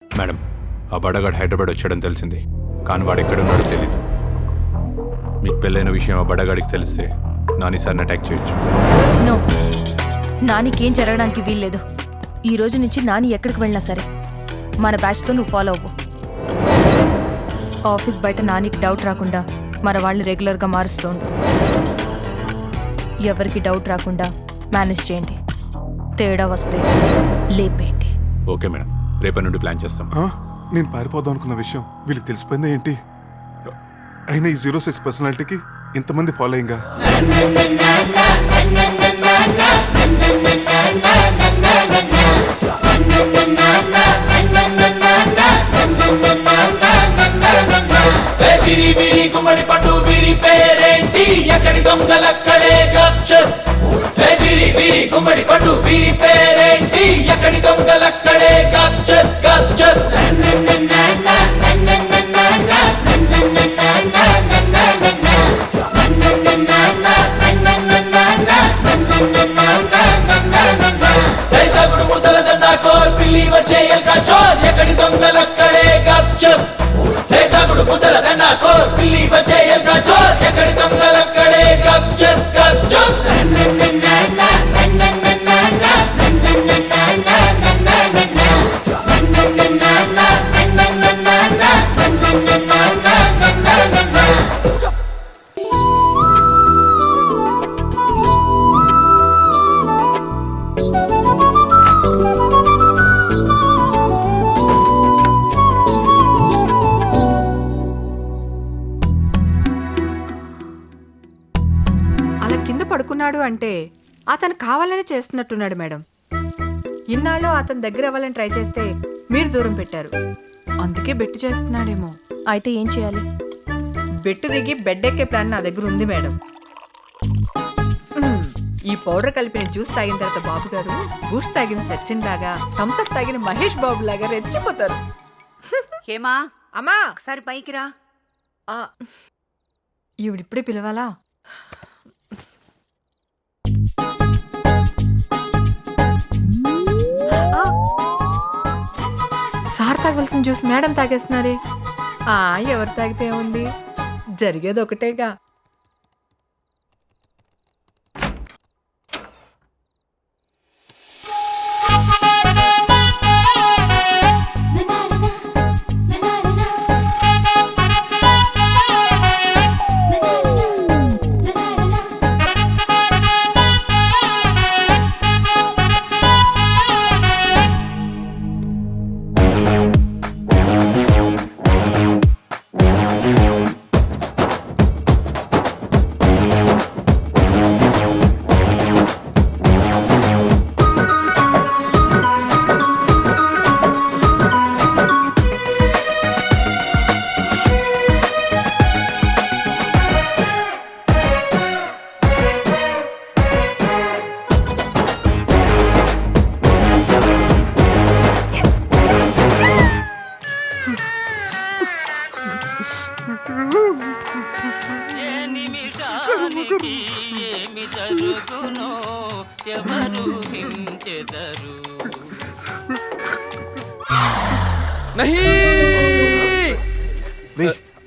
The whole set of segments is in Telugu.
మేడం, ఆ బడగాడు హైదరాబాద్ వచ్చాడని తెలిసింది, కానీ వాడు ఎక్కడున్నాడో తెలీదు. మీకు పెళ్ళైన విషయం ఆ బడగాడికి తెలిస్తే నాని సార్ని అటాక్ చేయొచ్చు. నో, నానికేం జరగడానికి వీల్లేదు. ఈ రోజు నుంచి నాని ఎక్కడికి వెళ్ళినా సరే మన బ్యాచ్తో నువ్వు ఫాలో అవ్వు. ఆఫీస్ బయట నానికి డౌట్ రాకుండా మన వాళ్ళని రెగ్యులర్గా మారుస్తూ ఉండు. ఎవరికి డౌట్ రాకుండా మేనేజ్ చేయండి. తేడా వస్తే లేపేయండి. ఓకే మేడం, రేపటి నుండి ప్లాన్ చేస్తాం. నేను పారిపోదాం అనుకున్న విషయం వీళ్ళకి తెలిసిపోయిందా ఏంటి? అయినా ఈ 06 పర్సనాలిటీకి ఇంతమంది ఫాలోయింగా? విరి విరి గుమ్మడి పట్టు విరి పేరేంటి, ఎక్కడి దొంగలక్కడే గప్చప్. విరి విరి గుమ్మడి పట్టు విరి పేరేంటి, ఎక్కడి దొంగలక్కడే గప్చప్ గప్చప్. తగుడు ముద్దల దండా కోర్ పిల్లి వచ్చే ఎల్కా చోర్, ఎక్కడి దొంగలక్కడే గప్చప్. తగుడు ముద్దల దండా కోర్ పిల్లి వచ్చే ఎల్కా చోర్, ఎక్కడి దొంగలక్కడే గప్చప్ గప్చప్. అలా కింద పడుకున్నాడు అంటే అతను కావాలని చేస్తున్నట్టున్నాడు మేడం. ఇన్నాళ్ళు అతని దగ్గర అవ్వాలని ట్రై చేస్తే మీరు దూరం పెట్టారు, అందుకే బెట్టు చేస్తున్నాడేమో. అయితే ఏం చేయాలి? బెట్టు దిగి బెడ్ ఎక్కే ప్లాన్ నా దగ్గర ఉంది మేడం. ఈ పౌడర్ కలిపిన జ్యూస్ తాగిన తర్వాత బాబు గారు బూస్ట్ తాగిన సచిన్ లాగా, థమ్స్అప్ తాగిన మహేష్ బాబు లాగా రెచ్చిపోతారు. హేమా, అమ్మా ఒకసారి పైకి రా. ఈవిడిప్పుడే పిలవాలా? సార్ తాగవలసిన జ్యూస్ మేడం తాగేస్తున్నారే. ఎవరు తాగితే ఉంది, జరిగేది ఒకటేగా.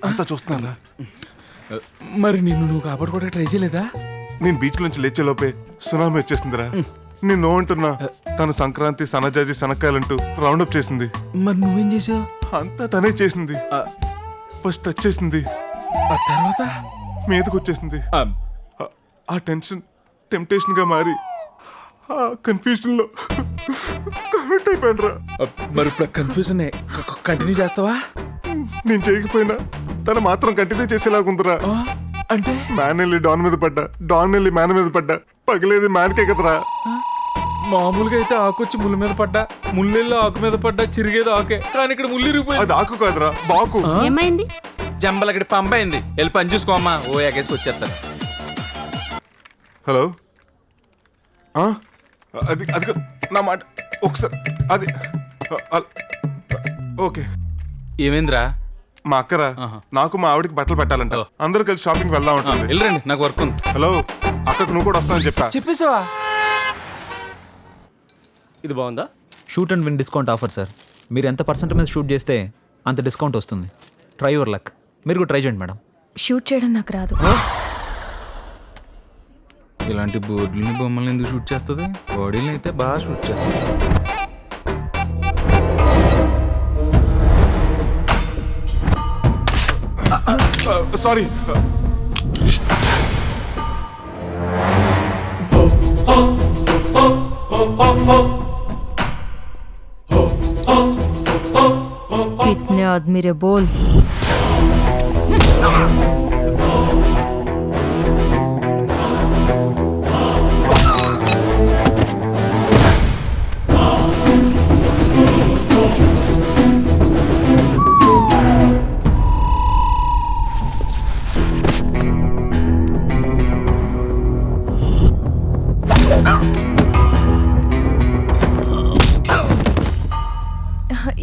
అంతా చూస్తున్నారా? మరి నిన్ను నువ్వు కాపాడుకోవడానికి ట్రై చేయలేదా? నేను బీచ్ నుంచి లేచేలోపే సునామీ వచ్చేసిందిరా. నేను అంటున్నా, తను సంక్రాంతి సనజాజి శనక్కాయలంటూ రౌండప్ చేసింది. మరి నువ్వేం చేసావు? అంతా తనే చేసింది. ఫస్ట్ టచ్ చేసింది, ఆ తర్వాత మీదకి వచ్చేసింది. ఆ టెన్షన్ టెంప్టేషన్ గా మారి ఆ కన్ఫ్యూజన్ లో కమిట్ అయిపోయాను రా. మరి ఇప్పుడు కన్ఫ్యూజన్ కంటిన్యూ చేస్తావా? నేను చేయకపోయినా తను మాత్రం కంటిన్యూ చేసేలాగుందిరా. అంటే మ్యాన్ వెళ్ళి డాన్ మీద పడ్డా, డాన్ వెళ్ళి మ్యాన్ మీద పడ్డా, పగిలేది మ్యాన్కే కదరా. మామూలుగా అయితే ఆకొచ్చి ముళ్ళు మీద పడ్డా, ముళ్ళెళ్ళి ఆకు మీద పడ్డా, చిరిగేది ఆకే, కానీ ఇక్కడ ముళ్ళు ఇరిగిపోయింది. అది ఆకు కాదురా, బాకు. ఏమైంది? జంబలకి పంప అయింది. వెళ్ళి పని చూసుకోమ్మా, ఓ ఎగేసుకు వచ్చేస్తారు. హలో, అది అది నా మాట ఒకసారి అది ఓకే. ఏమైందిరా? మా అక్కరా నాకు మా ఆవిడకి బట్టలు పెట్టాలంట, అందరూ కలిసి షాపింగ్ వెళ్దాం ఉంటుంది. వెళ్ళండి, నాకు వర్క్ ఉంది. హలో, అక్కకు నువ్వు కూడా వస్తానని చెప్పా. చెప్పేసావా? ఇది బాగుందా? Shoot and win discount offer sir. మీరు ఎంత పర్సెంట్ మీద షూట్ చేస్తే అంత డిస్కౌంట్ వస్తుంది. Try your luck. మీరు కూడా ట్రై చేయండి మేడం. షూట్ చేయడం నాకు రాదు. ఇలాంటి బోర్డులని బొమ్మల్ని ఎందుకు షూట్ చేస్తుంది? బాడీని అయితే బాగా షూట్ చేస్తుంది. సారీ. कितने आदमी रे बोल.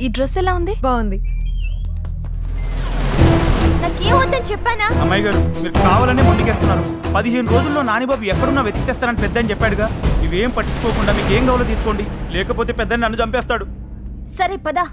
ఈ డ్రెస్ ఎలా ఉంది? బాగుంది. నాకేం వద్దని చెప్పానా? అమ్మాయి గారు మీరు కావాలనే ముందుకేస్తున్నారు. 15 రోజుల్లో నానిబాబు ఎక్కడున్నా వెతికేస్తానని పెద్దని చెప్పాడుగా. ఇవేం పట్టించుకోకుండా మీకు ఏం కావాలో తీసుకోండి, లేకపోతే పెద్దని నన్ను చంపేస్తాడు. సరే పదా.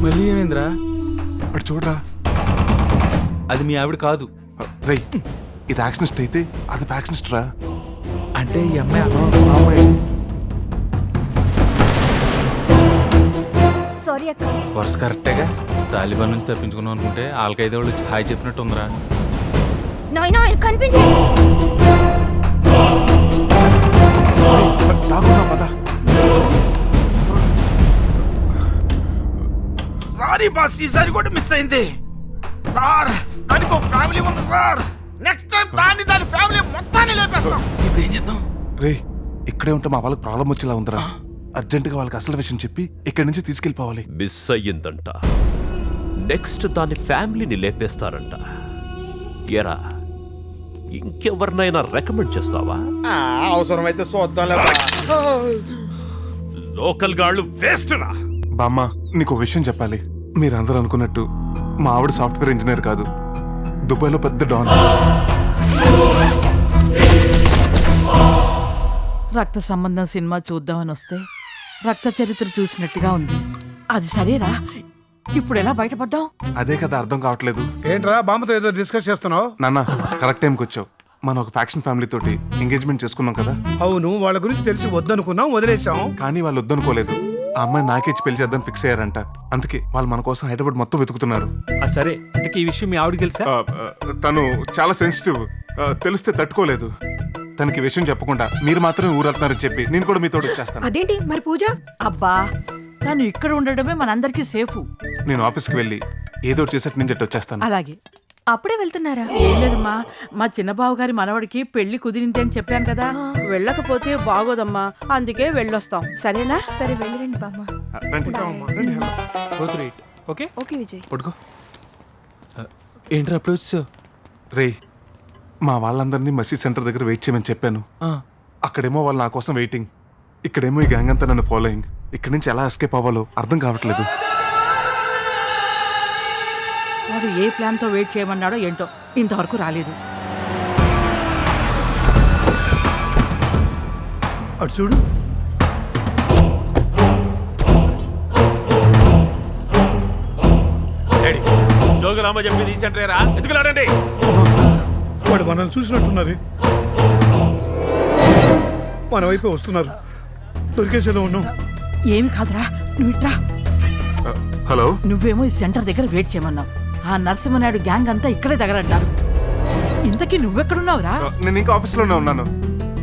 మళ్ళీ ఏమైందిరా? అటు చూడరా. అది మీ ఆవిడ కాదు. రై, ఇది యాక్షనిస్ట్ అయితే అది ఫ్యాక్షనిస్ట్ రా. అంటే ఈ అమ్మాయి అమ్మాయి సారీ అక్క. వరుస కరెక్టేగా. తాలిబాన్ నుంచి తప్పించుకున్నాం అనుకుంటే ఆల్కైదా వాళ్ళు వచ్చి హాయ్ చెప్పినట్టు ఉందిరా. నాయనా ఆయన కనిపించు. దాగున్నా పద. సారీ బాస్, ఈసారి కూడా మిస్ అయింది సార్. దానికి ఒక ఫ్యామిలీ ఉంది సార్. నెక్స్ట్ టైం దాని ఫ్యామిలీ మొత్తాన్ని లేపేస్తాం. ఇప్పుడు ఏం చేద్దాం? రే, ఇక్కడే ఉంటే మా వాళ్ళకి ప్రాబ్లం వచ్చేలా ఉందిరా. అర్జెంటుగా వాళ్ళకి అసలు విషయం చెప్పి ఇక్కడి నుంచి తీసుకెళ్ళిపోవాలి. మిస్ అయ్యిందంట. నెక్స్ట్ దాని ఫ్యామిలీని లేపేస్తారంట. ఎరా, ఇంకెవరినైనా రికమెండ్ చేస్తావా? అవసరమైతే చూద్దాం. లోకల్ గాళ్ళు వేస్ట్ రా. బామ్మ, నీకు విషయం చెప్పాలి. మీరందరూ అనుకున్నట్టు మా ఆవిడ సాఫ్ట్వేర్ ఇంజనీర్ కాదు, దుబాయ్లో పెద్ద డాన్. రక్త సంబంధం సినిమా చూద్దామని వస్తే రక్త చరిత్ర చూసినట్టుగా ఉంది. అది సరేరా, ఇప్పుడు ఎలా బయటపడ్డావు? అదే కదా అర్థం కావట్లేదు. ఏంట్రా బామ్మతో ఏదో డిస్కస్ చేస్తున్నావు? నాన్న, కరెక్ట్ టైంకి వచ్చావు. మనం ఒక ఫ్యాక్షన్ ఫ్యామిలీ తోటి ఎంగేజ్మెంట్ చేసుకున్నాం కదా. అవును, వాళ్ళ గురించి తెలిసి వద్దనుకున్నాం, వదిలేసాం. కానీ వాళ్ళు వద్దనుకోలేదు. ఆ అమ్మాయి నాకేచ్చి పెళ్లి చేద్దాం ఫిక్స్ అయ్యారంట. అందుకే వాళ్ళు మన కోసం హైదరాబాద్ మొత్తం వెతుకుతున్నారు. సరే, ఇంతకీ ఈ విషయం మీ ఆవిడకి తెలుసా? తను చాలా సెన్సిటివ్. తెలిస్తే తట్టుకోలేదు. తనకి ఈ విషయం చెప్పకుండా మీరు మాత్రమే ఊరెళ్తున్నారని చెప్పి నేను కూడా మీతో వచ్చేస్తాను. అదేంటి మరి పూజ? అబ్బా, తను ఇక్కడ ఉండడమే మనందరికీ సేఫ్. నేను ఆఫీస్కి వెళ్ళి ఏదో ఒకటి చేసేట్టు నుంచి అట్టు వచ్చేస్తాను. అలాగే. అప్పుడే వెళ్తున్నారా? ఏం లేదమ్మా, మా చిన్నబాబు గారి మనవడికి పెళ్లి కుదిరింది అని చెప్పాను కదా. వెళ్ళకపోతే బాగోదమ్మా, అందుకే వెళ్ళొస్తాం. సరేనా? సరే వెళ్ళిరండి బామ్మ. రండి. రండి, హలో. Okay okay Vijay. పడుకో. ఏంట్రా అప్పుడు వచ్చావు? రే, మా వాళ్ళందరినీ మసీద్ సెంటర్ దగ్గర వెయిట్ చేయమని చెప్పాను. అక్కడేమో వాళ్ళు నా కోసం వెయిటింగ్, ఇక్కడేమో ఈ గ్యాంగ్ అంతా నన్ను ఫాలోయింగ్. ఇక్కడి నుంచి ఎలా ఎస్కేప్ అవ్వాలో అర్థం కావట్లేదు. వాడు ఏ ప్లాన్తో వెయిట్ చేయమన్నాడో ఏంటో ఇంతవరకు రాలేదు. అటు చూడు. జోగులామ చెప్పి తీసంటారా? ఎత్తుకులాడండి. వాడు మనల్ని చూసినట్టున్నారు, మన వైపే వస్తున్నారు. దొరికేసేలో ఉన్నాం. ఏమి కాదురా, నువ్వు ఇట్రా. హలో. నువ్వేమో ఈ సెంటర్ దగ్గర వెయిట్ చేయమన్నావు. ఆ నరసింహనాయుడు గ్యాంగ్ అంతా ఇక్కడే దగ్గరంటారు. ఇంతకీ నువ్వెక్కడున్నావురా? నేను ఇంకా ఆఫీస్లోనే ఉన్నాను.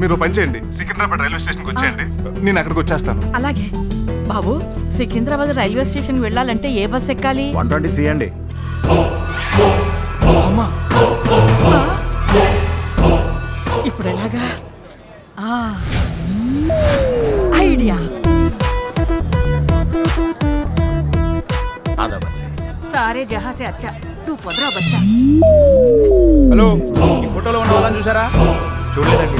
మీరు పని చేయండి, సికింద్రాబాద్ రైల్వే స్టేషన్కి వచ్చేయండి, నేను అక్కడికి వచ్చేస్తాను. అలాగే బాబు. సికింద్రాబాద్ రైల్వే స్టేషన్ వెళ్ళాలంటే ఏ బస్ ఎక్కాలి? 120C అండి. చెప్పాడుగా ఆ, ఐడియా. సారే జహాసే అచ్చా నువ్వు పొదరా బచ్చా. హలో, ఈ ఫోటోలో ఉన్న వాళ్ళని చూసారా? చూడలేదండి.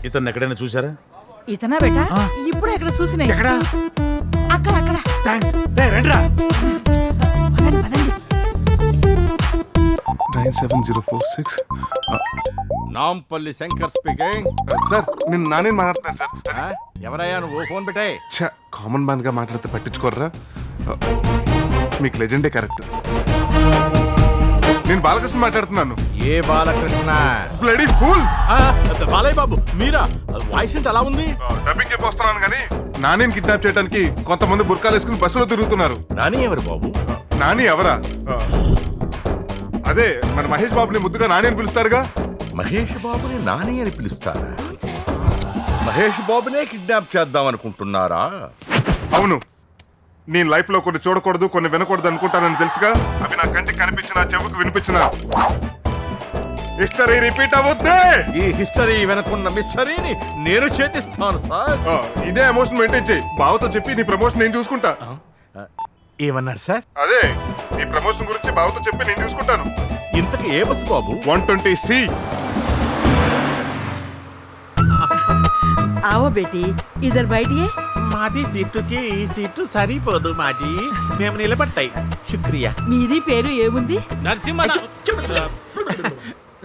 ఇతన్ని ఎక్కడైనా చూసారా? ఇతనా బేటా? ఇప్పుడు ఎక్కడ చూసినా ఎక్కడ? అక్కడ అక్కడ. థ్యాంక్స్. రండిరా. పదండి పదండి. 97046. నాంపల్లి శంకర్ స్పీకింగ్. సార్ నేను నానేని మాట్లాడుతున్నాను సార్. ఎవరయ్యా నువ్వు? ఫోన్ పెట్టే. ఛ, కామన్ మ్యాన్ గా మాట్లాడితే పట్టించుకోర్రా. మీకు లెజెండే కరెక్ట్. నేను బాలకృష్ణ మాట్లాడుతున్నాను. ఏ బాలకృష్ణ? Bloody fool. బాలయ్య బాబు మీరా? వాయిస్ ఏంటి అలా ఉంది? డబ్బింగ్ చెప్పి వస్తున్నాను కానీ నానిని కిడ్నాప్ చేయడానికి కొంతమంది బుర్కాలు వేసుకుని బస్సులో తిరుగుతున్నారు. నాని ఎవరు బాబు? నాని ఎవరా? అదే మన మహేష్ బాబుని ముద్దుగా నాని అని పిలుస్తారుగా. మహేష్ బాబుని నాని అని పిలుస్తారా? మహేష్ బాబునే కిడ్నాప్ చేద్దాం అనుకుంటున్నారా? అవును. నేను లైఫ్ లో కొన్ని చూడకూడదు కొన్ని వినకూడదు అనుకుంటానని తెలుసుగా. అవి నా కంటికి కనిపించిన చెవుకు వినిపించిన హిస్టరీ రిపీట్ అవుద్ది. ఈ హిస్టరీ వెనకున్న మిస్టరీని నేను చేతిస్తాను సార్. ఇదే ఎమోషన్ మెయింటైన్ చేయి. బావతో చెప్పి నీ ప్రమోషన్ నేను చూసుకుంటా. ఏమన్నారు సార్? అదే నీ ప్రమోషన్ గురించి బావతో చెప్పి నేను చూసుకుంటాను. ఇంతకు ఏ బస్సు బాబు? 120C. आओ बेटी इधर बैठिए. మాది సీటుకి ఈ సీటు సరిపోదు మాజీ, మేము నిలబడతాయి. శుక్రియా. మీది పేరు ఏముంది? నరసింహ.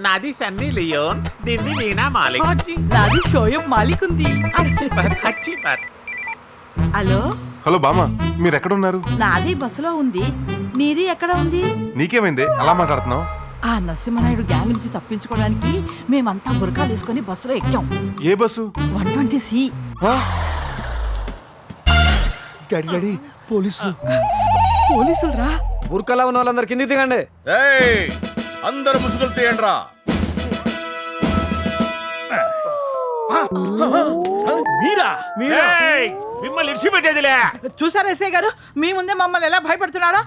నాది సన్నీ లియోన్, దీన్ని మీనా మాలిక్. నాది షోయబ్ మాలిక్ ఉంది. హలో హలో బామ్మ, మీరు ఎక్కడ ఉన్నారు? నాది బస్సులో ఉంది. నీది ఎక్కడ ఉంది? నీకేమైంది అలా మాట్లాడుతున్నావు? ఆ నరసింహనాయుడు గ్యాంగ్ నుంచి తప్పించుకోవడానికి మేమంతా బురకాలు వేసుకొని బస్సులో ఎక్కాం. ఏ బస్సు? 120C. పోలీసులు రా. బుర్కలా ఉన్న వాళ్ళందరూ కిందికి దిగండి. అందరు ముసుగులు తీయండి రా. మీరా? ఏయ్, మిమ్మల్ని ఇడిచిపెట్టేదిలే. చూసారా ఎస్ఐ గారు మీ ముందే మమ్మల్ని ఎలా భయపడుతున్నాడో?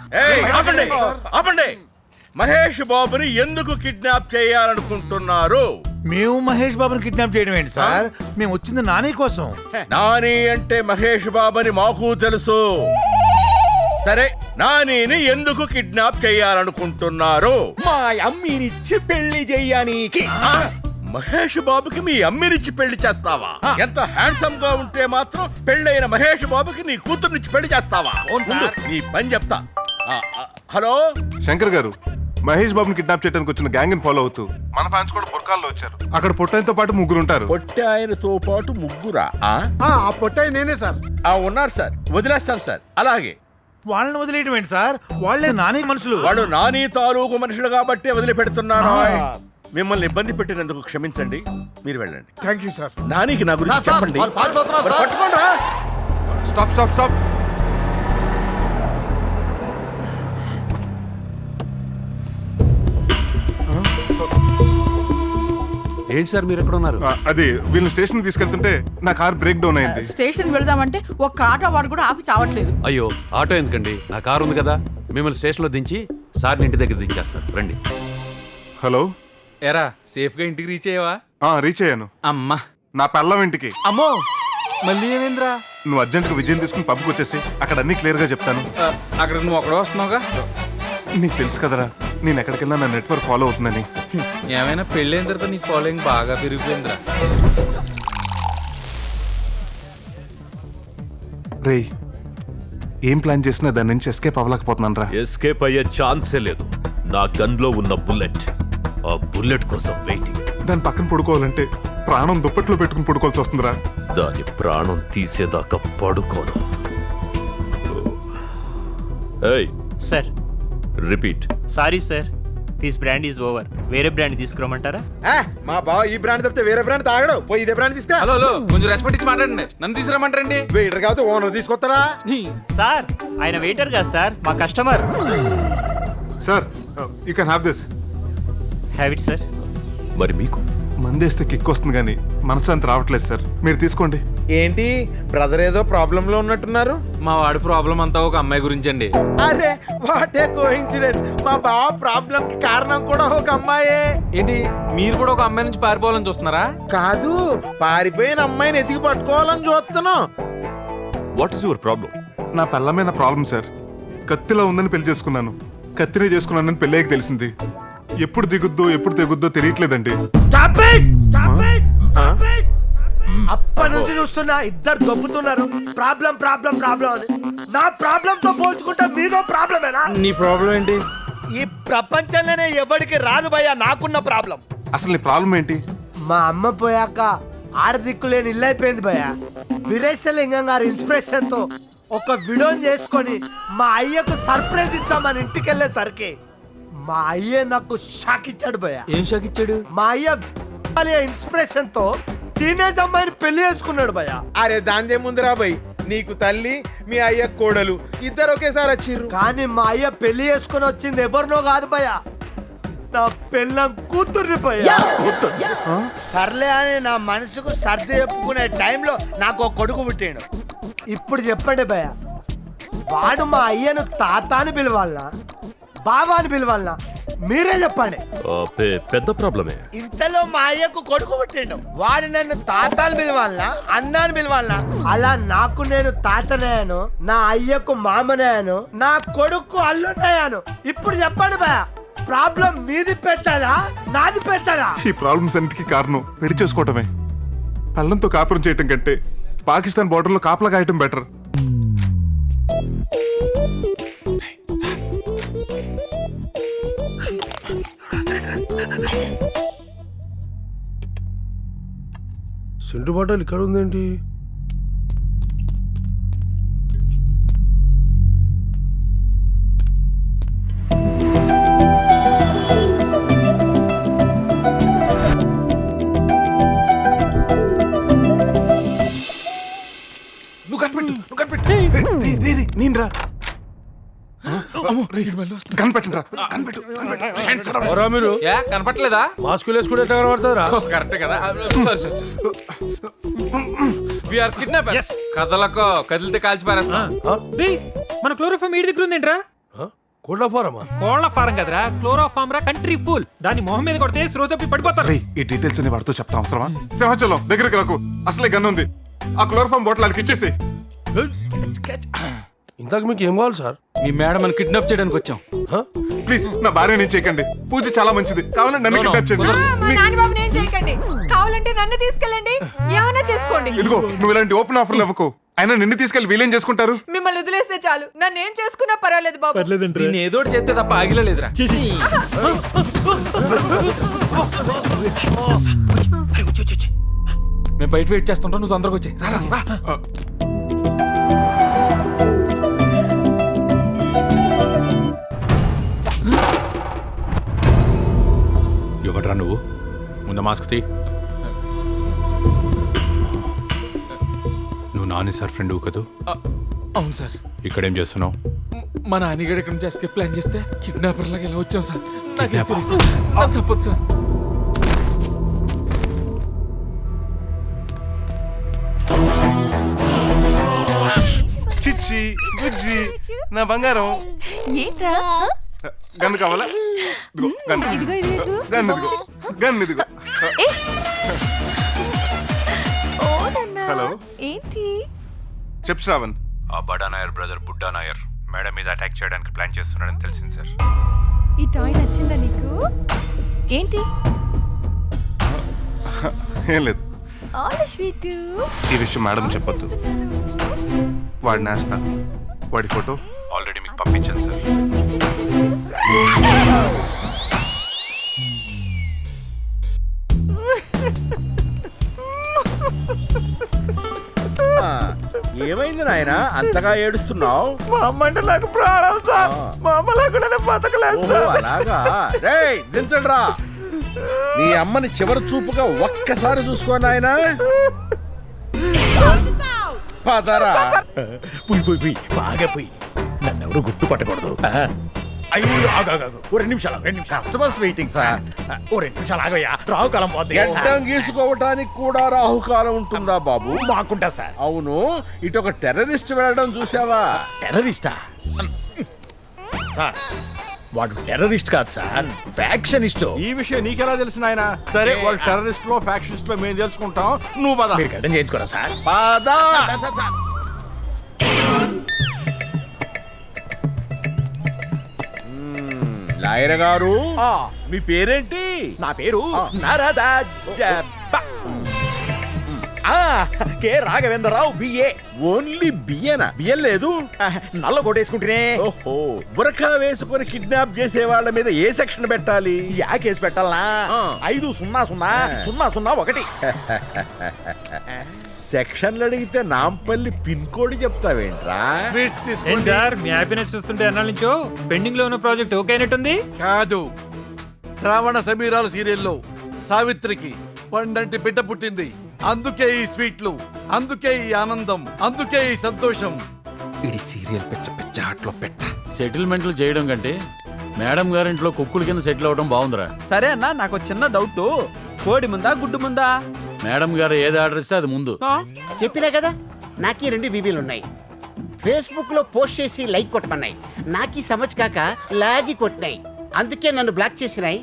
ఆపండి ఆపండి. మహేష్ బాబుని ఎందుకు కిడ్నాప్ చేయాలనుకుంటున్నారు? మేము మహేష్ బాబుని కిడ్నాప్ చేయడం ఏంటి సార్? మేము వచ్చింది నాని కోసం. నాని అంటే మహేష్ బాబుని మాకు తెలుసు. సరే, నానిని ఎందుకు కిడ్నాప్ చేయాలనుకుంటున్నారు? మా అమ్మీనిచ్చి పెళ్లి చెయ్యానికి. మహేష్ బాబుకి మీ అమ్మినిచ్చి పెళ్లి చేస్తావా? ఎంత హ్యాండ్సమ్ గా ఉంటే మాత్రం పెళ్ళైన మహేష్ బాబుకి నీ కూతుర్నిచ్చి పెళ్లి చేస్తావా? ముందు నీ పని చెప్తా. హలో శంకర్ గారు, మహేష్ బాబుని కిడ్నాప్ చేయడానికి వచ్చిన గ్యాంగ్ ని ఫాలో అవుతూ మన ఫ్యాన్స్ కూడా బుర్కాల్లో వచ్చారు. అక్కడ పొట్టైనతో పాటు ముగ్గురు ఉంటారు. పొట్టాయనతో పాటు ముగ్గురా? ఆ పొట్టాయి నేనే సార్. ఉన్నారు సార్, వదిలేస్తాం సార్. అలాగే వాళ్ళని వదిలేయడం ఏంటి సార్? వాళ్ళే నాని మనుషులు. వాళ్ళు నాని తాలూకు మనుషులు కాబట్టి వదిలిపెడుతున్నాను. మిమ్మల్ని ఇబ్బంది పెట్టినందుకు క్షమించండి, మీరు వెళ్ళండి. Thank you sir. నానికి నా గురించి చెప్పండి. పట్టుకోండిరా. Stop stop stop. ఏంటి సార్ మీరు ఎక్కడ ఉన్నారు? అది వీళ్ళని స్టేషన్ తీసుకెళ్తుంటే నా కార్ బ్రేక్ డౌన్ అయింది. స్టేషన్ వెళదామంటే ఒక్క ఆటో వాడు కూడా ఆపి చావట్లేదు. అయ్యో, ఆటో ఎందుకండి, నా కారు ఉంది కదా. మిమ్మల్ని స్టేషన్లో దించి సార్ని ఇంటి దగ్గర దించేస్తాను, రండి. హలో, ఎరా సేఫ్ గా ఇంటికి రీచ్ అయ్యావా? రీచ్ అయ్యాను. అమ్మా, నా పెళ్ళం ఇంటికి. అమ్మో మళ్ళీ ఏమైందిరా? నువ్వు అర్జెంట్ గా విజయం తీసుకుని పబ్కి వచ్చేసి అక్కడ అన్ని క్లియర్ గా చెప్తాను. అక్కడ నువ్వు అక్కడ వస్తున్నావుగా. నీకు తెలుసు కదరా, నేను ఎక్కడికెళ్ళినా నా నెట్వర్క్ ఫాలో అవుతుందని. ఏమైనా పెళ్ళైన తర్వాత నీకు ఫాలోయింగ్ బాగా పెరిగిపోయిందిరా. రేయ్, ఏం ప్లాన్ చేసినా దాని నుంచి ఎస్కేప్ అవ్వలేకపోతున్నాను రా. ఎస్కేప్ అయ్యే ఛాన్సే లేదు. నా గన్ లో ఉన్న బుల్లెట్, ఆ బుల్లెట్ కోసం వెయిటింగ్. దాని పక్కన పడుకోవాలంటే ప్రాణం దుప్పట్లో పెట్టుకుని పడుకోవాల్సి వస్తుందిరా. దాని ప్రాణం తీసేదాకా పడుకోను. ఏయ్ sir, repeat. Sorry sir, this brand is over. వేరే బ్రాండ్ తీసుకురమ్మంటారా? మా బావ ఈ బ్రాండ్ తప్పితే వేరే బ్రాండ్ తాగడు. పోయి ఇదే బ్రాండ్ తీసుకురా. హలో హలో, కొంచెం రెస్పెక్ట్ ఇచ్చి మాట్లాడండి. నన్ను తీసుకురమ్మంటారండి. వెయిటర్ కాబట్టి ఓనర్ తీసుకొస్తారా? సార్, ఆయన వెయిటర్ కాదు సార్, మా customer. Sir, you can have this. Have it sir. మరి మీకు మందేస్తే కిక్ వస్తుంది కానీ మనసు అంత రావట్లేదు సార్, మీరు తీసుకోండి. ఏంటి బ్రదర్ ఏదో ప్రాబ్లం లో ఉన్నట్టున్నారు? మా వాడి ప్రాబ్లం అంతా ఒక అమ్మాయి గురించి అండి. అరే వాట్ ఏ కోఇన్సిడెన్స్, మా బావ ప్రాబ్లం కి కారణం కూడా ఒక అమ్మాయే. ఏంటి మీరు కూడా ఒక అమ్మాయి నుంచి పారిపోవాలని చూస్తున్నారా? కాదు, పారిపోయిన అమ్మాయిని ఎతికి పట్టుకోవాలని చూస్తున్నాం. What is your problem? నా పెళ్ళమైన ప్రాబ్లం సార్. కత్తిలో ఉందని పెళ్లి చేసుకున్నాను, కత్తినే చేసుకున్నానని పెళ్ళేకి తెలిసింది. ఎప్పుడు దిగుద్దో ఎప్పుడు తెగుద్దో తెలియట్లేదండి. అప్పటి నుంచి చూస్తున్నా ఇద్దరు దొబ్బుతున్నారు. ప్రాబ్లం ప్రాబ్లం ప్రాబ్లం అని. నా ప్రాబ్లం తో పోల్చుకుంటే మీదో ప్రాబ్లమేనా? నీ ప్రాబ్లం ఏంటి? ఈ ప్రపంచంలోనే ఎవరికి రాదు భయ్యా నాకున్న ప్రాబ్లం. అసలు నీ ప్రాబ్లం ఏంటి? మా అమ్మ పోయాక ఆడదిక్కు లేని ఇల్లు అయిపోయింది భయ్యా. వీరేశలింగం గారి ఇన్స్పిరేషన్ తో ఒక వీడియోని చేసుకొని మా అయ్యకు సర్ప్రైజ్ ఇద్దామని ఇంటికి వెళ్ళేసరికి మా అయ్య నాకు షాక్ ఇచ్చాడు భయ్యా. ఏం షాక్ ఇచ్చాడు? మా అయ్య ఇన్స్పిరేషన్ తో టీనేజ్ అమ్మాయిని పెళ్లి చేసుకున్నాడు భయ్యా. అరే దాందే ముందురా భయ్, నీకు తల్లి మీ అయ్య కోడలు ఇద్దరు ఒకేసారి వచ్చిర్రు. కానీ మా అయ్య పెళ్లి చేసుకుని వచ్చింది ఎవరినో కాదు భయ్యా, నా పెళ్ళం కూతుర్ని భయ్యా. సర్లే అని నా మనసుకు సర్ది చెప్పుకునే టైంలో నాకు ఒక కొడుకు పుట్టాడు. ఇప్పుడు చెప్పండి భయ్యా, వాడు మా అయ్యను తాత అని పిలవాలనా బావా అని పిలవాలనా? మీరే చెప్పండి. పెద్ద ప్రాబ్లమే. ఇంతలో మా అయ్యకు కొడుకు పుట్టిండు, వాడు నన్ను తాతని పిలవాలనా అన్నాను పిలవాలనా? అలా నాకు నేను తాతనయ్యాను, నా అయ్యకు మామనయ్యాను, నా కొడుకు అల్లునయ్యాను. ఇప్పుడు చెప్పండి భయ, ప్రాబ్లం మీది పెట్టదా నాది పెట్టదా? ఈ ప్రాబ్లమ్స్ అన్నిటికీ కారణం పెళ్లి చేసుకోవటమే. పళ్ళంతో కాపురం చేయటం కంటే పాకిస్తాన్ బోర్డర్లో కాపలా కాయటం బెటర్. సెంటు బాటలు ఇక్కడ ఉందేంటి? నువ్వు కనిపెట్టు. నేనురా కనిపెట్టండి రా, మీరు కనపట్లేదా? మాస్కులు వేసుకుంటే ఎట్లా కనబడతారా? కరెక్ట్ కదా. కదలకో, కదిలితే కాల్చి పారేస్తా. మన క్లోరోఫామ్ వీడి దగ్గర ఉందేంట్రా? కోళ్ళ ఫారమా? కోళ్ల ఫారం కదరా, క్లోరోఫామ్ రా కంట్రీ ఫుల్. దాని మొహం మీద కొడితే శ్రోతప్పి పడిపోతారు. ఈ డీటెయిల్స్ అని వాడితో చెప్తా అవసరమా? సింహాచలం దగ్గరికి రాకు, అసలే గన్ ఉంది. ఆ క్లోరోఫామ్ బాటిల్ వాళ్ళకి ఇచ్చేసి. ఇంతకు మీకు ఏం కావాలి సార్? మీ మేడం మనం కిడ్నాప్ చేయడానికి వచ్చాం. ప్లీజ్ నా భార్య నేను చేయకండి, పూజ చాలా మంచిది, కావాలంటే నన్ను కిడ్నాప్ చేయండి. చేయకండి, కావాలంటే నన్ను తీసుకెళ్ళండి, ఏమైనా చేసుకోండి. ఇదిగో నువ్వు ఇలాంటి ఓపెన్ ఆఫర్లు ఇవ్వకు. అయినా నిన్ను తీసుకెళ్లి వీలేం చేసుకుంటారు? మిమ్మల్ని వదిలేస్తే చాలు, నన్ను ఏం చేసుకున్నా పర్వాలేదు బాబు. దీన్ని ఏదో చేస్తే తప్ప ఆగిలేదురా. మేము బయట వెయిట్ చేస్తుంటాం, నువ్వు తొందరగా వచ్చే. ఎవడ్రా నువ్వు? ముందు మాస్క్ తీ. నువ్వు నాని సార్ ఫ్రెండ్ కదూ? అవును సార్. ఇక్కడేం చేస్తున్నావు? మా నాన్నగారు ఇక్కడ నుంచి ఎస్కేప్ ప్లాన్ చేస్తే కిడ్నాపర్ లాగా ఎలా వచ్చాం సార్? చెప్పదు సార్. చిచ్చి బుజ్జి నా బంగారం. ఏంట్రా? గన్ను కావాలా? ఇదిగో గన్ను. గన్ను ఇదిగో, గన్ను ఇదిగో. హలో, ఏంటి? చెప్పు శ్రావణ్. ఆ బడా నాయర్ బ్రదర్ బుడ్డా నాయర్ మేడం మీద అటాక్ చేయడానికి ప్లాన్ చేస్తున్నాడని తెలిసింది సార్. ఈ టాయ్ నచ్చిందా నీకు? ఏంటి? ఏం లేదు. ఈ విషయం మేడం చెప్పొద్దు. వాడిని వేస్తా. వాడి ఫోటో ఆల్రెడీ మీకు పంపించాను సార్. ఏమైంది నాయన అంతగా ఏడుస్తున్నావు? మా అమ్మ అంటే నాకు ప్రాణం సార్. మా అమ్మ లేకుండా బతకలేదు సార్. అలాగా? రేయ్ దించండ్రా. నీ అమ్మని చివరి చూపుగా ఒక్కసారి చూసుకో నాయన. పదరా. పోయి బాగా పోయి. నన్నెవరు గుర్తుపట్టకూడదు. అయ్యో ఆగాగు ఓ 2 నిమిషాలు 2 నిమిషాలు కస్టమర్స్ వెయిటింగ్ సార్ ఓ 2 నిమిషాలు ఆగయ్యా రావు కాలం పోద్ది గడ్డం గీసుకోవటానికి కూడా రాహుకాలం ఉంటుందా బాబు? మాకుంటా సార్. అవును, ఇటు ఒక టెర్రరిస్ట్ వెళ్ళడం చూసావా? టెర్రరిస్టా సార్? వాడు టెర్రరిస్ట్ కాదు సార్, ఫ్యాక్షనిస్ట్. ఈ విషయం నీకెలా తెలిసిన ఆయన? సరే, వాళ్ళు టెర్రరిస్ట్ లో ఫ్యాక్షనిస్ట్ లో మేము తెలుసుకుంటాం. నువ్వు పద. మీరు గడ్డం చేయించుకోరా సార్? పద. లాయర్ గారు, మీ పేరేంటి? నా పేరు నారదా కే రాఘవేంద్రరావు బిఏ. ఓన్లీ బియ్యనా? బియ్యం లేదు? నల్ల కొట్టేసుకుంటేనే. ఓహో, బురకా వేసుకొని కిడ్నాప్ చేసే వాళ్ళ మీద ఏ సెక్షన్ పెట్టాలి? యా కేసు పెట్టాలనా? 5000001. సెక్షన్లు అడిగితే నాంపల్లి పిన్ కోడ్ చెప్తావేంట్రా? ఏం సార్ మీ హ్యాపీనెస్ చూస్తుంటే అన్నాళ్ళ నుంచో పెండింగ్ లో ఉన్న ప్రాజెక్ట్ ఓకే అయినట్టుంది. కాదు, శ్రావణ సమీరాల సీరియల్లో సావిత్రికి పండంటి బిడ్డ పుట్టింది. అందుకే ఈ స్వీట్లు, అందుకే ఈ ఆనందం, అందుకే ఈ సంతోషం. ఇది సీరియల్ పిచ్చ పిచ్చ ఆటలో పెట్ట. సెటిల్మెంట్లు చేయడం కంటే మేడం గారింట్లో కుక్కుల కింద సెటిల్ అవడం బాగుందిరా. సరే అన్న, నాకు చిన్న డౌట్. కోడి ముందా గుడ్డు ముందా? మేడం గారు ఏది ఆర్డర్ ఇస్తే అది ముందు. చెప్పినా కదా, నాకు 2 బీబీలు ఉన్నాయి. ఫేస్బుక్ లో పోస్ట్ చేసి లైక్ కొట్టమన్నాయి, నాకు సమజ్ కాక లాగి కొట్టినాయి. అందుకే నన్ను బ్లాక్ చేసినాయి,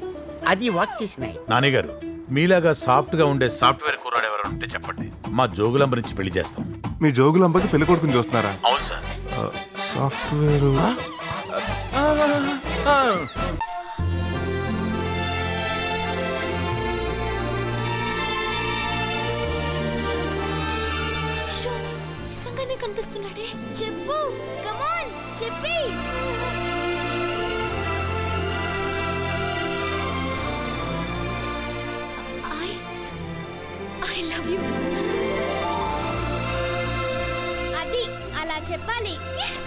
అది వాక్ చేసినాయి. నాని గారు, మీలాగా సాఫ్ట్ గా ఉండే సాఫ్ట్వేర్ కుర్రాడు ఎవరు ఉంటే చెప్పండి, మా జోగులంబ నుంచి పెళ్లి చేస్తాం. మీ జోగులంబకి పెళ్లి కొడుకుని చూస్తున్నారా? అవును సార్. సాఫ్ట్వేర్ నిజంగానే కనిపిస్తున్నాడే. చెప్పు, కమాన్ చెప్పి. I love you. అది అలా చెప్పాలి. Yes.